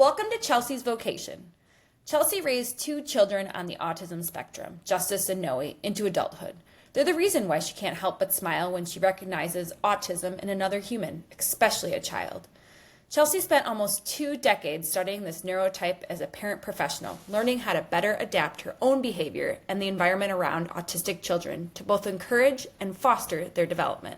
Welcome to Chelsea's Vocation. Chelsea raised two children on the autism spectrum, Justice and Noe, into adulthood. They're the reason why she can't help but smile when she recognizes autism in another human, especially a child. Chelsea spent almost 2 decades studying this neurotype as a parent professional, learning how to better adapt her own behavior and the environment around autistic children to both encourage and foster their development.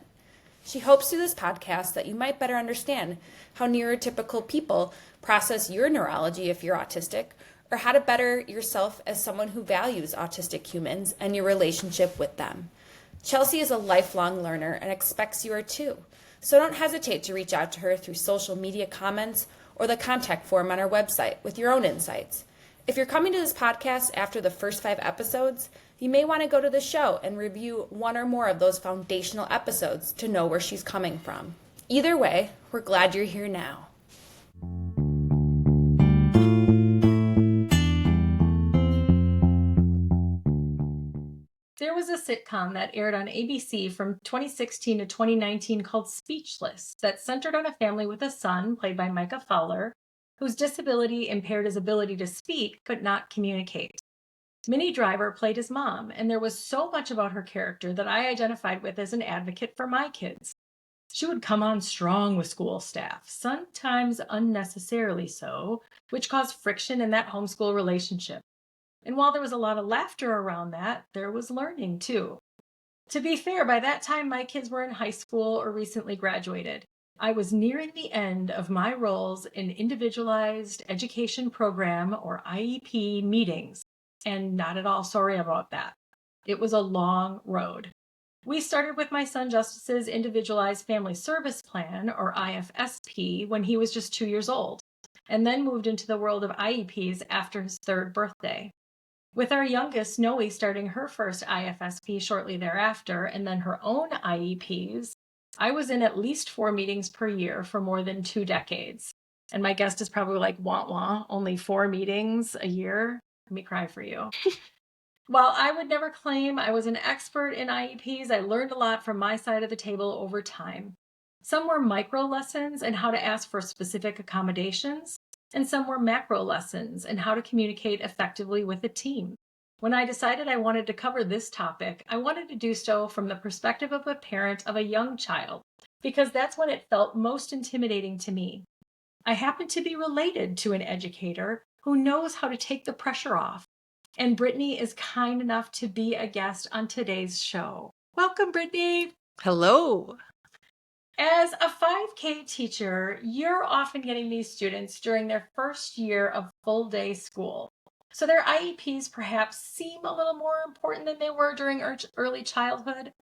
She hopes through this podcast that you might better understand how neurotypical people process your neurology if you're autistic, or how to better yourself as someone who values autistic humans and your relationship with them. Chelsea is a lifelong learner and expects you are too, so don't hesitate to reach out to her through social media comments or the contact form on our website with your own insights. If you're coming to this podcast after the first 5 episodes, you may want to go to the show and review one or more of those foundational episodes to know where she's coming from. Either way, we're glad you're here now. There was a sitcom that aired on ABC from 2016 to 2019 called Speechless that centered on a family with a son, played by Micah Fowler, whose disability impaired his ability to speak but not communicate. Minnie Driver played his mom, and there was so much about her character that I identified with as an advocate for my kids. She would come on strong with school staff, sometimes unnecessarily so, which caused friction in that homeschool relationship. And while there was a lot of laughter around that, there was learning too. To be fair, by that time my kids were in high school or recently graduated. I was nearing the end of my roles in Individualized Education Program or IEP meetings, and not at all sorry about that. It was a long road. We started with my son Justice's Individualized Family Service Plan, or IFSP, when he was just 2 years old, and then moved into the world of IEPs after his 3rd birthday. With our youngest, Noe, starting her first IFSP shortly thereafter, and then her own IEPs, I was in at least 4 meetings per year for more than 2 decades. And my guest is probably like, wah, only 4 meetings a year? Let me cry for you. While I would never claim I was an expert in IEPs, I learned a lot from my side of the table over time. Some were micro lessons in how to ask for specific accommodations, and some were macro lessons in how to communicate effectively with a team. When I decided I wanted to cover this topic, I wanted to do so from the perspective of a parent of a young child, because that's when it felt most intimidating to me. I happen to be related to an educator who knows how to take the pressure off, and Brittany is kind enough to be a guest on today's show. Welcome, Brittany. Hello. As a 5K teacher, you're often getting these students during their first year of full-day school. So their IEPs perhaps seem a little more important than they were during early childhood.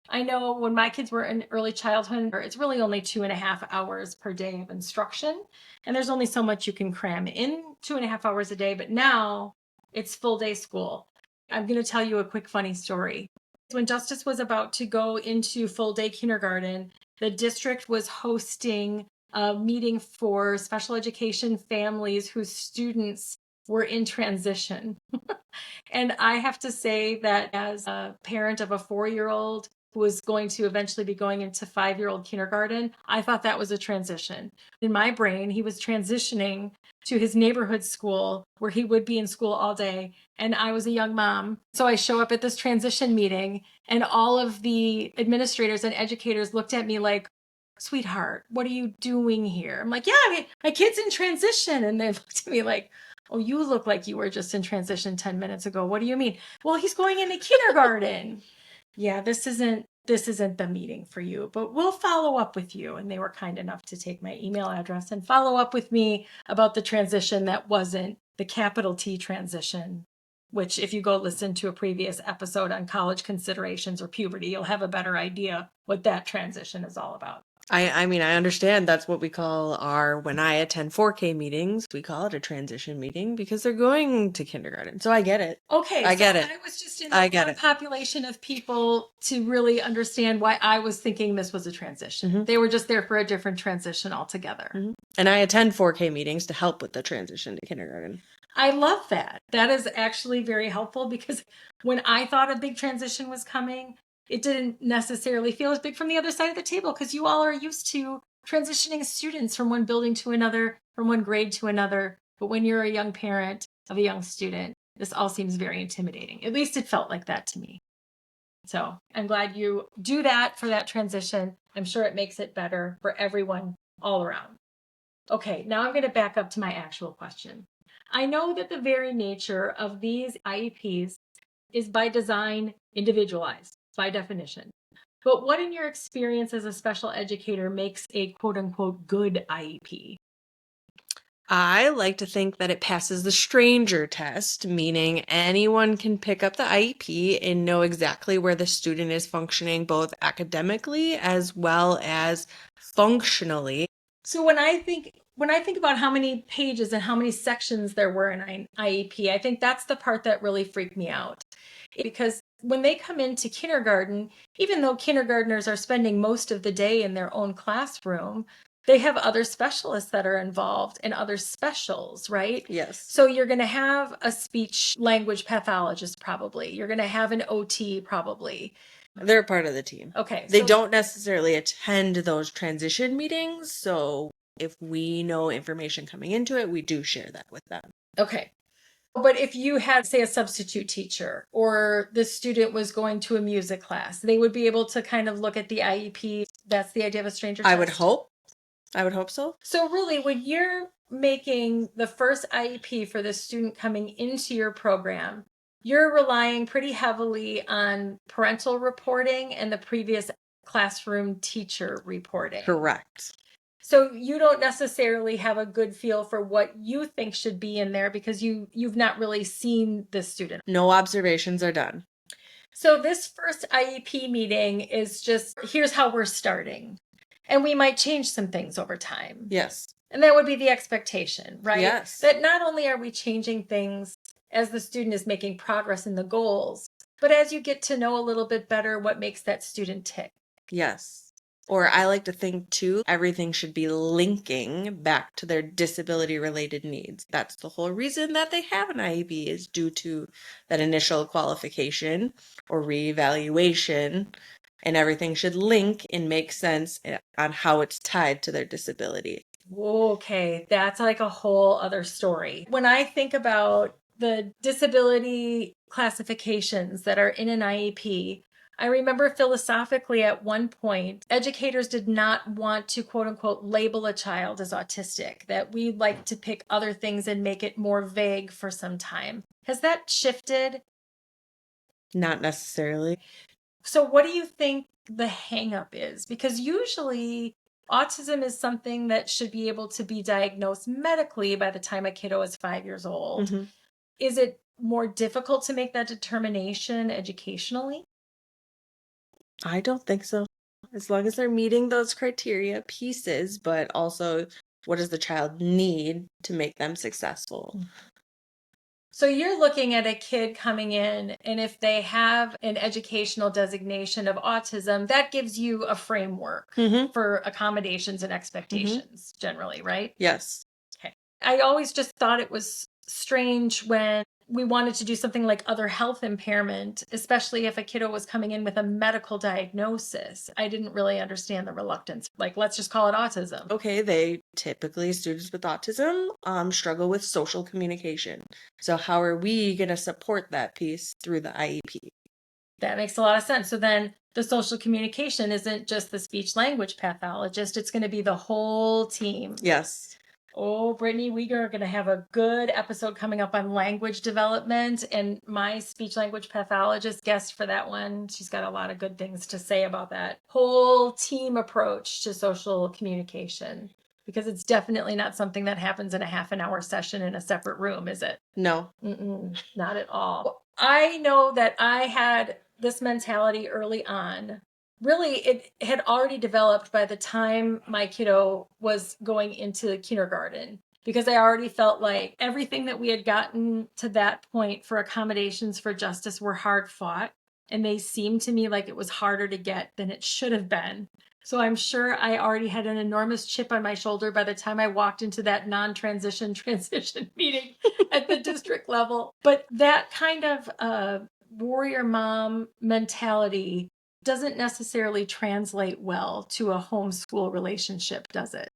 I know when my kids were in early childhood, it's really only 2.5 hours per day of instruction. And there's only so much you can cram in 2.5 hours a day, but now it's full-day school. I'm going to tell you a quick funny story. When Justice was about to go into full-day kindergarten, the district was hosting a meeting for special education families whose students were in transition. And I have to say that as a parent of a 4-year-old who was going to eventually be going into 5-year-old kindergarten, I thought that was a transition. In my brain, he was transitioning to his neighborhood school where he would be in school all day. And I was a young mom. So I show up at this transition meeting and all of the administrators and educators looked at me like, sweetheart, what are you doing here? I'm like, yeah, my kid's in transition. And they looked at me like, oh, you look like you were just in transition 10 minutes ago. What do you mean? Well, he's going into kindergarten. Yeah, this isn't the meeting for you, but we'll follow up with you. And they were kind enough to take my email address and follow up with me about the transition that wasn't the capital T transition, which if you go listen to a previous episode on college considerations or puberty, you'll have a better idea what that transition is all about. I mean, I understand that's what we call when I attend 4K meetings, we call it a transition meeting because they're going to kindergarten. So I get it. Okay. I get it. I was just in the population of people to really understand why I was thinking this was a transition. Mm-hmm. They were just there for a different transition altogether. Mm-hmm. And I attend 4K meetings to help with the transition to kindergarten. I love that. That is actually very helpful because when I thought a big transition was coming, it didn't necessarily feel as big from the other side of the table because you all are used to transitioning students from one building to another, from one grade to another. But when you're a young parent of a young student, this all seems very intimidating. At least it felt like that to me. So I'm glad you do that for that transition. I'm sure it makes it better for everyone all around. Okay, now I'm going to back up to my actual question. I know that the very nature of these IEPs is by design individualized, by definition. But what in your experience as a special educator makes a quote unquote good IEP? I like to think that it passes the stranger test, meaning anyone can pick up the IEP and know exactly where the student is functioning both academically as well as functionally. So when I think about how many pages and how many sections there were in an IEP, I think that's the part that really freaked me out. Because when they come into kindergarten, even though kindergartners are spending most of the day in their own classroom, they have other specialists that are involved and other specials, right? Yes. So you're going to have a speech language pathologist probably. You're going to have an OT probably. They're part of the team. Okay. They don't necessarily attend those transition meetings. So if we know information coming into it, we do share that with them. Okay. But if you had, say, a substitute teacher or the student was going to a music class, they would be able to kind of look at the IEP. That's the idea of a stranger test. I would hope so. So really, when you're making the first IEP for the student coming into your program, you're relying pretty heavily on parental reporting and the previous classroom teacher reporting. Correct. So you don't necessarily have a good feel for what you think should be in there because you've not really seen the student. No observations are done. So this first IEP meeting is just, here's how we're starting. And we might change some things over time. Yes. And that would be the expectation, right? Yes. That not only are we changing things as the student is making progress in the goals, but as you get to know a little bit better what makes that student tick. Yes. Or I like to think too, everything should be linking back to their disability related needs. That's the whole reason that they have an IEP is due to that initial qualification or reevaluation, and everything should link and make sense on how it's tied to their disability. Okay, that's like a whole other story. When I think about the disability classifications that are in an IEP, I remember philosophically at one point, educators did not want to quote unquote label a child as autistic, that we like to pick other things and make it more vague for some time. Has that shifted? Not necessarily. So what do you think the hang up is? Because usually autism is something that should be able to be diagnosed medically by the time a kiddo is 5 years old. Mm-hmm. Is it more difficult to make that determination educationally? I don't think so. As long as they're meeting those criteria pieces, but also what does the child need to make them successful? So you're looking at a kid coming in, and if they have an educational designation of autism, that gives you a framework for accommodations and expectations generally, right? Yes. Okay. I always just thought it was strange when we wanted to do something like other health impairment, especially if a kiddo was coming in with a medical diagnosis. I didn't really understand the reluctance. Like, let's just call it autism. Okay, students with autism struggle with social communication. So how are we going to support that piece through the IEP? That makes a lot of sense. So then the social communication isn't just the speech language pathologist, it's going to be the whole team. Yes. Oh, Brittany, we are going to have a good episode coming up on language development, and my speech language pathologist guest for that one, she's got a lot of good things to say about that whole team approach to social communication, because it's definitely not something that happens in a half an hour session in a separate room, is it? No. Not at all. I know that I had this mentality early on. Really, it had already developed by the time my kiddo was going into kindergarten, because I already felt like everything that we had gotten to that point for accommodations for justice were hard fought, and they seemed to me like it was harder to get than it should have been. So I'm sure I already had an enormous chip on my shoulder by the time I walked into that non-transition transition meeting at the district level. But that kind of warrior mom mentality doesn't necessarily translate well to a homeschool relationship, does it?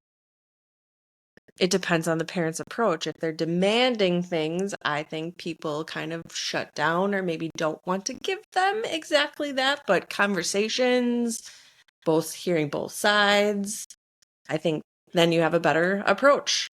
It depends on the parent's approach. If they're demanding things, I think people kind of shut down or maybe don't want to give them exactly that. But conversations, both hearing both sides, I think then you have a better approach.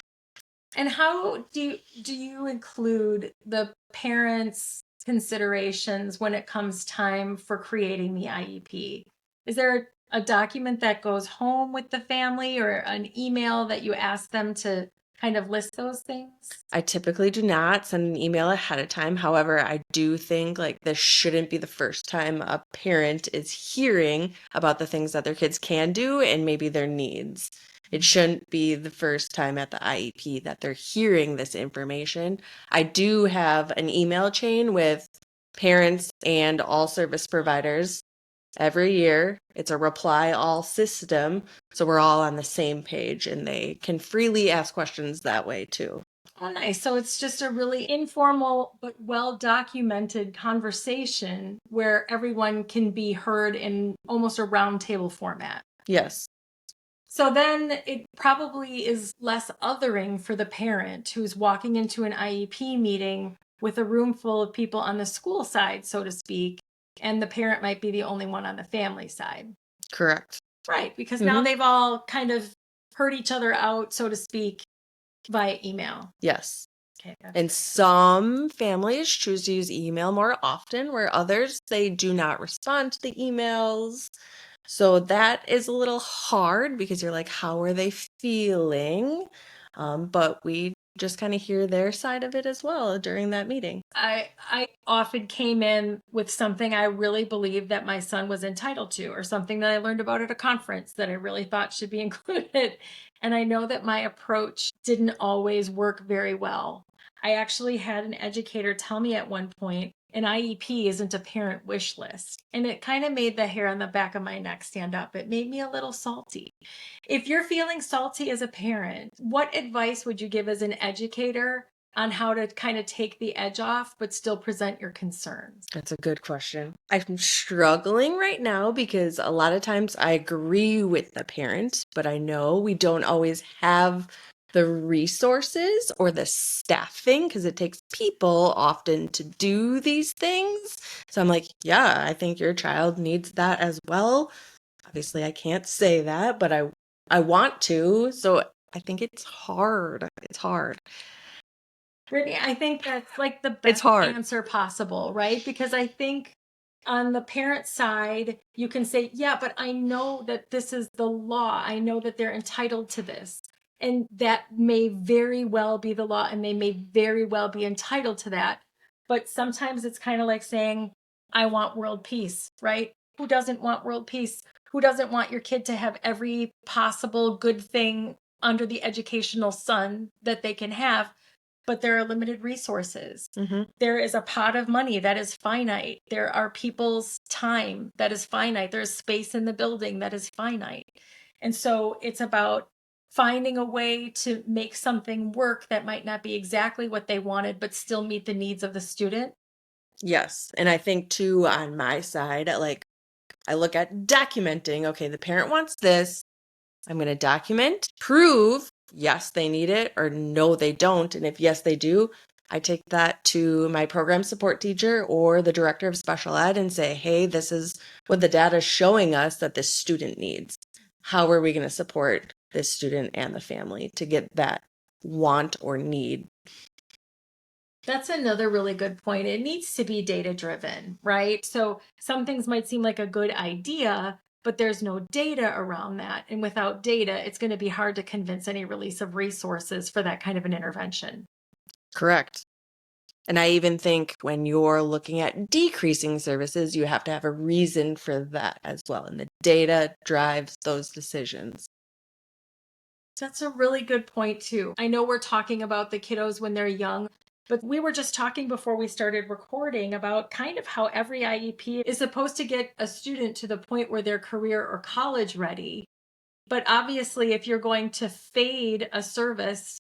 And how do you include the parents' considerations when it comes time for creating the IEP? Is there a document that goes home with the family or an email that you ask them to kind of list those things? I typically do not send an email ahead of time. However, I do think like this shouldn't be the first time a parent is hearing about the things that their kids can do and maybe their needs. It shouldn't be the first time at the IEP that they're hearing this information. I do have an email chain with parents and all service providers every year. It's a reply all system. So we're all on the same page and they can freely ask questions that way too. Oh, nice. So it's just a really informal but well documented conversation where everyone can be heard in almost a roundtable format. Yes. So then it probably is less othering for the parent who's walking into an IEP meeting with a room full of people on the school side, so to speak, and the parent might be the only one on the family side. Correct. Right, because now they've all kind of heard each other out, so to speak, via email. Yes. Okay. And some families choose to use email more often, where others, they do not respond to the emails. So that is a little hard because you're like, how are they feeling? But we just kind of hear their side of it as well during that meeting. I often came in with something I really believed that my son was entitled to, or something that I learned about at a conference that I really thought should be included. And I know that my approach didn't always work very well. I actually had an educator tell me at one point, an IEP isn't a parent wish list. And it kind of made the hair on the back of my neck stand up. It made me a little salty. If you're feeling salty as a parent, what advice would you give as an educator on how to kind of take the edge off, but still present your concerns? That's a good question. I'm struggling right now because a lot of times I agree with the parent, but I know we don't always have the resources or the staffing because it takes people often to do these things. So I'm like, yeah, I think your child needs that as well. Obviously, I can't say that, but I want to. So I think it's hard. It's hard. Brittany, I think that's like the It's best hard. answer possible, right? Because I think on the parent side, you can say, yeah, but I know that this is the law. I know that they're entitled to this. And that may very well be the law, and they may very well be entitled to that. But sometimes it's kind of like saying, I want world peace, right? Who doesn't want world peace? Who doesn't want your kid to have every possible good thing under the educational sun that they can have? But there are limited resources. There is a pot of money that is finite. There are people's time that is finite. There's space in the building that is finite. And so it's about finding a way to make something work that might not be exactly what they wanted, but still meet the needs of the student. Yes. And I think too, on my side, like I look at documenting, okay, the parent wants this. I'm going to document, prove, yes, they need it or no, they don't. And if yes, they do, I take that to my program support teacher or the director of special ed and say, hey, this is what the data is showing us that this student needs. How are we going to support this student and the family to get that want or need? That's another really good point. It needs to be data driven, right? So some things might seem like a good idea, but there's no data around that. And without data, it's going to be hard to convince any release of resources for that kind of an intervention. Correct. And I even think when you're looking at decreasing services, you have to have a reason for that as well. And the data drives those decisions. That's a really good point, too. I know we're talking about the kiddos when they're young, but we were just talking before we started recording about kind of how every IEP is supposed to get a student to the point where they're career or college ready. But obviously, if you're going to fade a service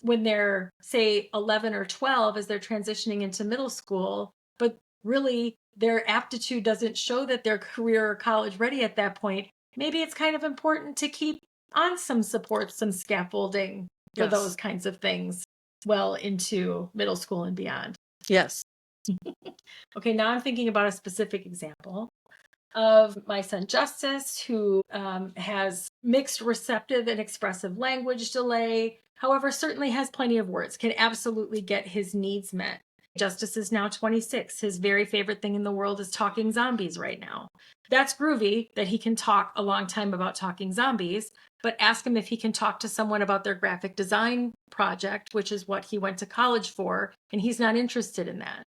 when they're, say, 11 or 12 as they're transitioning into middle school, but really their aptitude doesn't show that they're career or college ready at that point, maybe it's kind of important to keep on some support, some scaffolding for Yes. those kinds of things well into middle school and beyond. Yes. Okay, now I'm thinking about a specific example of my son Justice, who has mixed receptive and expressive language delay. However, certainly has plenty of words, can absolutely get his needs met. Justice is now 26. His very favorite thing in the world is talking zombies right now. That's groovy that he can talk a long time about talking zombies, but ask him if he can talk to someone about their graphic design project, which is what he went to college for, and he's not interested in that.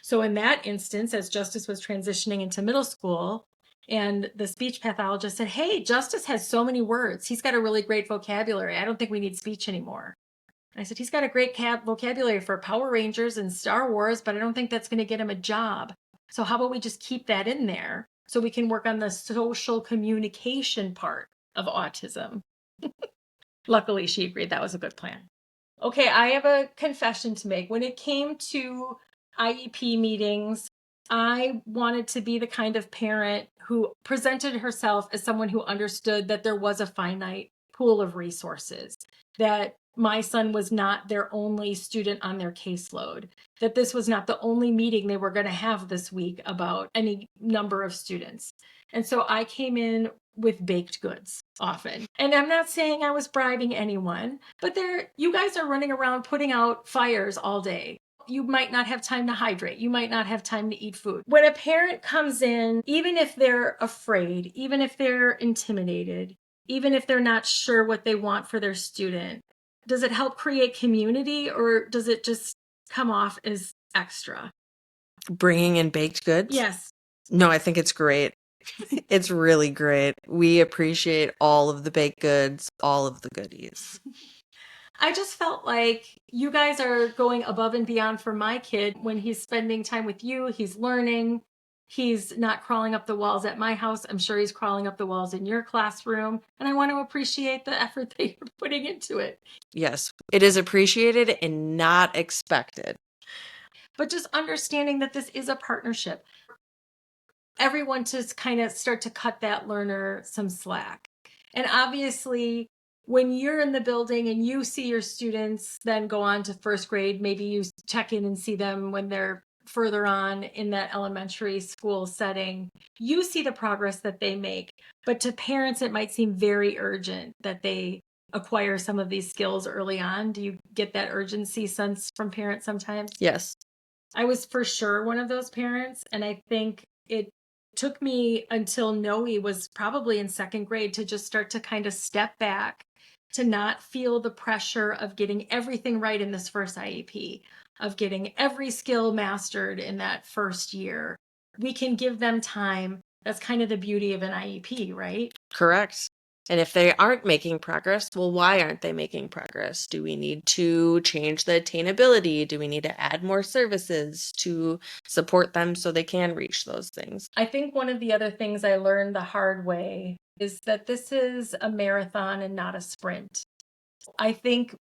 So in that instance, as Justice was transitioning into middle school, and the speech pathologist said, "Hey, Justice has so many words. He's got a really great vocabulary. I don't think we need speech anymore." And I said, "He's got a great vocabulary for Power Rangers and Star Wars, but I don't think that's going to get him a job. So how about we just keep that in there so we can work on the social communication part of autism?" Luckily, she agreed that was a good plan. Okay, I have a confession to make. When it came to IEP meetings, I wanted to be the kind of parent who presented herself as someone who understood that there was a finite pool of resources, that my son was not their only student on their caseload, that this was not the only meeting they were going to have this week about any number of students. And so I came in with baked goods often. And I'm not saying I was bribing anyone, but you guys are running around putting out fires all day. You might not have time to hydrate. You might not have time to eat food. When a parent comes in, even if they're afraid, even if they're intimidated, even if they're not sure what they want for their student, does it help create community, or does it just come off as extra? Bringing in baked goods? Yes. No, I think it's great. It's really great. We appreciate all of the baked goods, all of the goodies. I just felt like you guys are going above and beyond for my kid. When he's spending time with you, he's learning. He's not crawling up the walls at my house. I'm sure he's crawling up the walls in your classroom. And I want to appreciate the effort that you're putting into it. Yes, it is appreciated and not expected. But just understanding that this is a partnership. Everyone to kind of start to cut that learner some slack. And obviously, when you're in the building and you see your students then go on to first grade, maybe you check in and see them when they're further on in that elementary school setting, you see the progress that they make. But to parents, it might seem very urgent that they acquire some of these skills early on. Do you get that urgency sense from parents sometimes? Yes. I was for sure one of those parents, and I think it took me until Noe was probably in second grade to just start to kind of step back, to not feel the pressure of getting everything right in this first IEP, of getting every skill mastered in that first year. We can give them time. That's kind of the beauty of an IEP, right? Correct. And if they aren't making progress, well, why aren't they making progress? Do we need to change the attainability? Do we need to add more services to support them so they can reach those things? I think one of the other things I learned the hard way is that this is a marathon and not a sprint. I think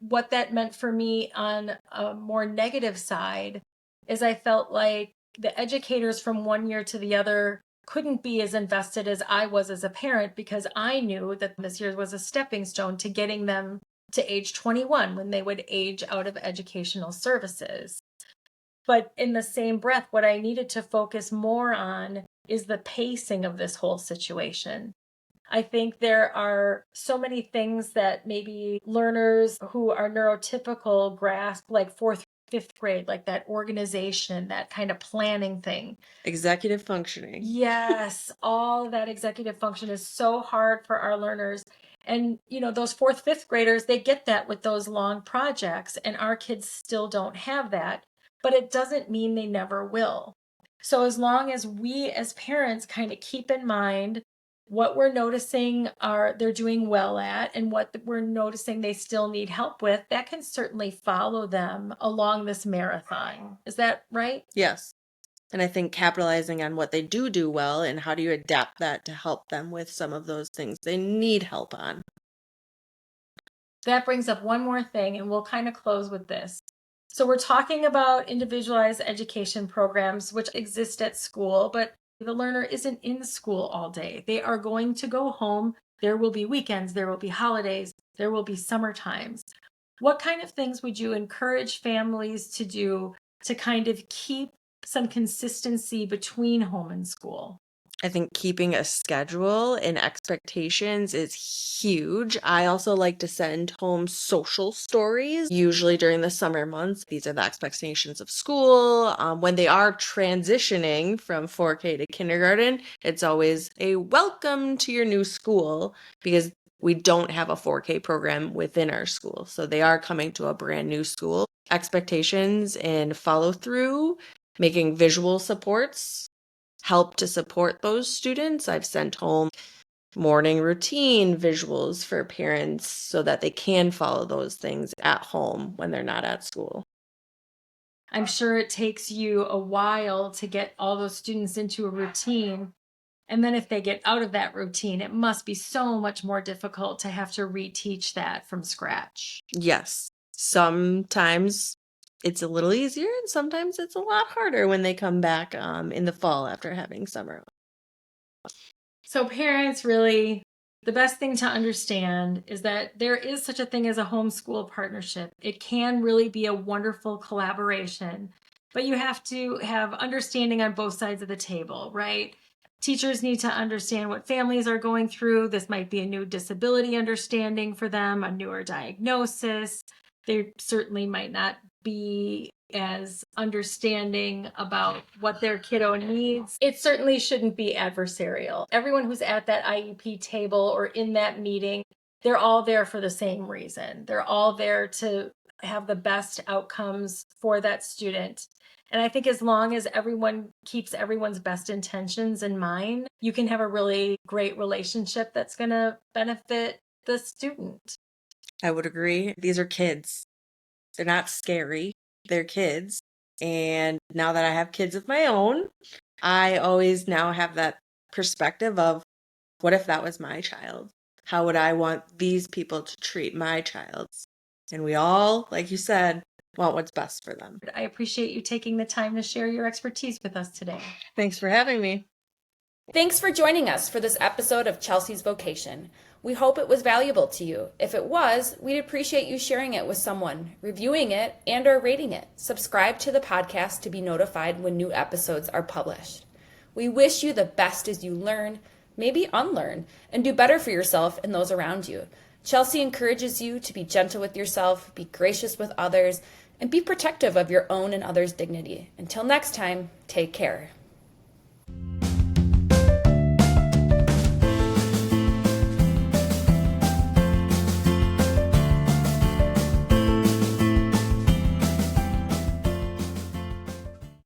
what that meant for me on a more negative side is I felt like the educators from one year to the other couldn't be as invested as I was as a parent, because I knew that this year was a stepping stone to getting them to age 21 when they would age out of educational services. But in the same breath, what I needed to focus more on is the pacing of this whole situation. I think there are so many things that maybe learners who are neurotypical grasp, like fourth, fifth grade, like that organization, that kind of planning thing. Executive functioning. Yes, all that executive function is so hard for our learners. And, those fourth, fifth graders, they get that with those long projects, and our kids still don't have that. But it doesn't mean they never will. So as long as we as parents kind of keep in mind what we're noticing they're doing well at, and what we're noticing they still need help with, that can certainly follow them along this marathon. Is that right? Yes. And I think capitalizing on what they do well, and how do you adapt that to help them with some of those things they need help on. That brings up one more thing, and we'll kind of close with this. So we're talking about individualized education programs which exist at school, but the learner isn't in school all day. They are going to go home. There will be weekends, there will be holidays, there will be summer times. What kind of things would you encourage families to do to kind of keep some consistency between home and school? I think keeping a schedule and expectations is huge. I also like to send home social stories, usually during the summer months. These are the expectations of school. When they are transitioning from 4K to kindergarten, it's always a welcome to your new school because we don't have a 4K program within our school. So they are coming to a brand new school. Expectations and follow through, making visual supports help to support those students. I've sent home morning routine visuals for parents so that they can follow those things at home when they're not at school. I'm sure it takes you a while to get all those students into a routine. And then if they get out of that routine, it must be so much more difficult to have to reteach that from scratch. Yes, sometimes it's a little easier and sometimes it's a lot harder when they come back in the fall after having summer. So parents, really, the best thing to understand is that there is such a thing as a homeschool partnership. It can really be a wonderful collaboration, but you have to have understanding on both sides of the table, right? Teachers need to understand what families are going through. This might be a new disability understanding for them, a newer diagnosis. They certainly might not be as understanding about what their kiddo needs. It certainly shouldn't be adversarial. Everyone who's at that IEP table or in that meeting, they're all there for the same reason. They're all there to have the best outcomes for that student. And I think as long as everyone keeps everyone's best intentions in mind, you can have a really great relationship that's going to benefit the student. I would agree. These are kids. They're not scary. They're kids. And now that I have kids of my own, I always now have that perspective of what if that was my child? How would I want these people to treat my child? And we all, like you said, want what's best for them. I appreciate you taking the time to share your expertise with us today. Thanks for having me. Thanks for joining us for this episode of Chelsea's Vocation. We hope it was valuable to you. If it was, we'd appreciate you sharing it with someone, reviewing it, and/or rating it. Subscribe to the podcast to be notified when new episodes are published. We wish you the best as you learn, maybe unlearn, and do better for yourself and those around you. Chelsea encourages you to be gentle with yourself, be gracious with others, and be protective of your own and others' dignity. Until next time, take care.